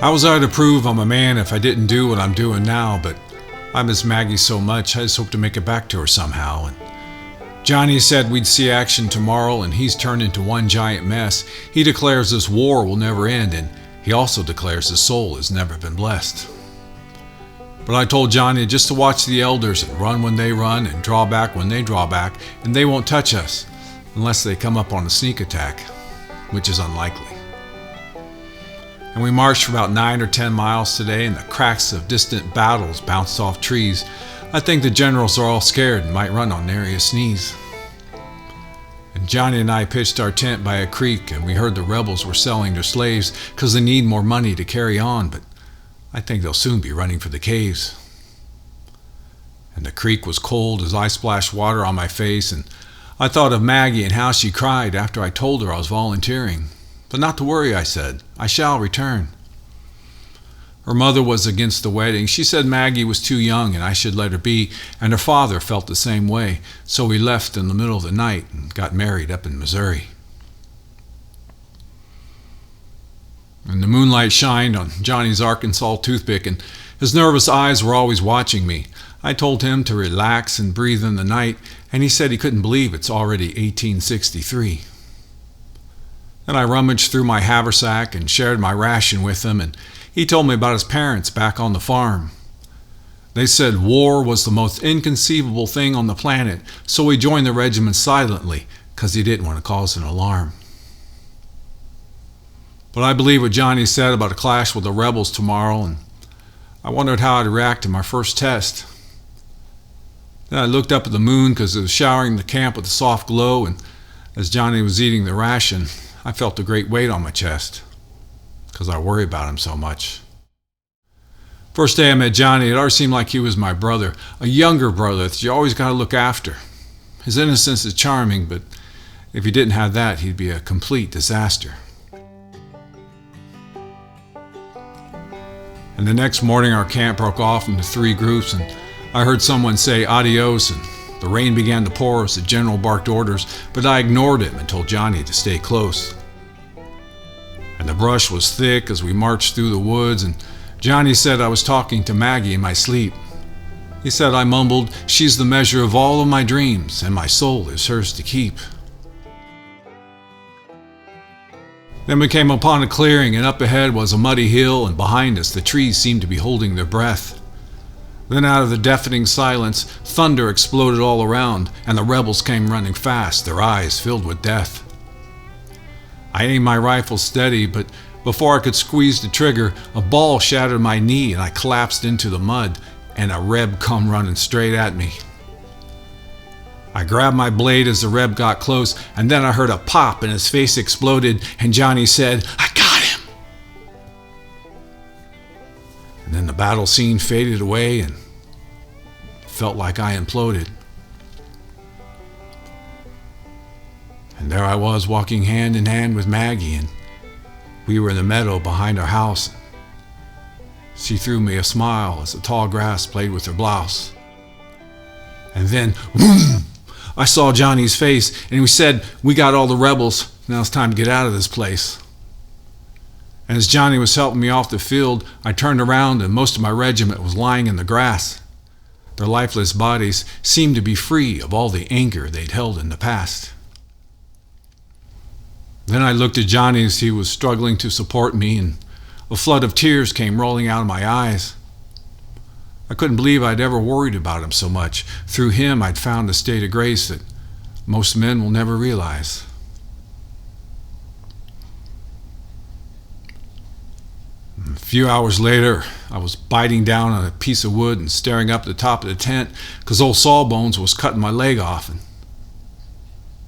How was I to prove I'm a man if I didn't do what I'm doing now? But I miss Maggie so much, I just hope to make it back to her somehow. And Johnny said we'd see action tomorrow, and he's turned into one giant mess. He declares this war will never end, and he also declares his soul has never been blessed. But I told Johnny just to watch the elders and run when they run and draw back when they draw back, and they won't touch us unless they come up on a sneak attack, which is unlikely. And we marched for about 9 or 10 miles today, and the cracks of distant battles bounced off trees. I think the generals are all scared and might run on nary a sneeze. And Johnny and I pitched our tent by a creek, and we heard the rebels were selling their slaves because they need more money to carry on, but I think they'll soon be running for the caves. And the creek was cold as I splashed water on my face, and I thought of Maggie and how she cried after I told her I was volunteering. But not to worry, I said. I shall return. Her mother was against the wedding. She said Maggie was too young and I should let her be, and her father felt the same way, so we left in the middle of the night and got married up in Missouri. And the moonlight shined on Johnny's Arkansas toothpick, and his nervous eyes were always watching me. I told him to relax and breathe in the night, and he said he couldn't believe it's already 1863. Then I rummaged through my haversack and shared my ration with him, and he told me about his parents back on the farm. They said war was the most inconceivable thing on the planet, so he joined the regiment silently because he didn't want to cause an alarm. But I believe what Johnny said about a clash with the rebels tomorrow, and I wondered how I'd react to my first test. Then I looked up at the moon because it was showering the camp with a soft glow, and as Johnny was eating the ration, I felt a great weight on my chest because I worry about him so much. First day I met Johnny, it always seemed like he was my brother, a younger brother that you always got to look after. His innocence is charming, but if he didn't have that, he'd be a complete disaster. And the next morning our camp broke off into 3 groups, and I heard someone say adios, and the rain began to pour as the general barked orders, but I ignored him and told Johnny to stay close. And the brush was thick as we marched through the woods, and Johnny said I was talking to Maggie in my sleep. He said I mumbled, "She's the measure of all of my dreams, and my soul is hers to keep." Then we came upon a clearing, and up ahead was a muddy hill, and behind us the trees seemed to be holding their breath. Then out of the deafening silence, thunder exploded all around, and the rebels came running fast, their eyes filled with death. I aimed my rifle steady, but before I could squeeze the trigger, a ball shattered my knee and I collapsed into the mud, and a Reb come running straight at me. I grabbed my blade as the Reb got close, and then I heard a pop and his face exploded, and Johnny said, "I got him!" And then the battle scene faded away and felt like I imploded. And there I was walking hand in hand with Maggie, and we were in the meadow behind our house. She threw me a smile as the tall grass played with her blouse. And then, whoom! I saw Johnny's face, and we said, "We got all the rebels. Now it's time to get out of this place." And as Johnny was helping me off the field, I turned around, and most of my regiment was lying in the grass. Their lifeless bodies seemed to be free of all the anger they'd held in the past. Then I looked at Johnny as he was struggling to support me, and a flood of tears came rolling out of my eyes. I couldn't believe I'd ever worried about him so much. Through him, I'd found a state of grace that most men will never realize. A few hours later, I was biting down on a piece of wood and staring up at the top of the tent because old Sawbones was cutting my leg off, and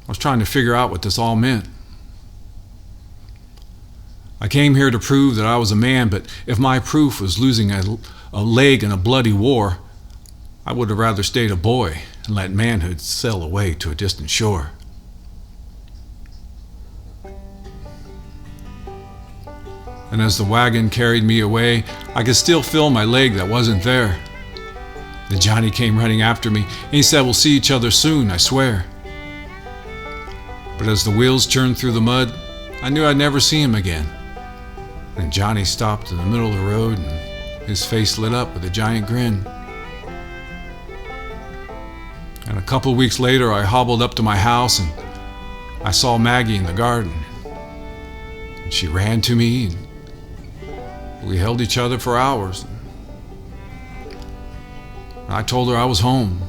I was trying to figure out what this all meant. I came here to prove that I was a man, but if my proof was losing a leg in a bloody war, I would have rather stayed a boy and let manhood sail away to a distant shore. And as the wagon carried me away, I could still feel my leg that wasn't there. Then Johnny came running after me, and he said, "We'll see each other soon, I swear." But as the wheels churned through the mud, I knew I'd never see him again. And Johnny stopped in the middle of the road, and his face lit up with a giant grin. And a couple of weeks later, I hobbled up to my house, and I saw Maggie in the garden. And she ran to me, and we held each other for hours. I told her I was home.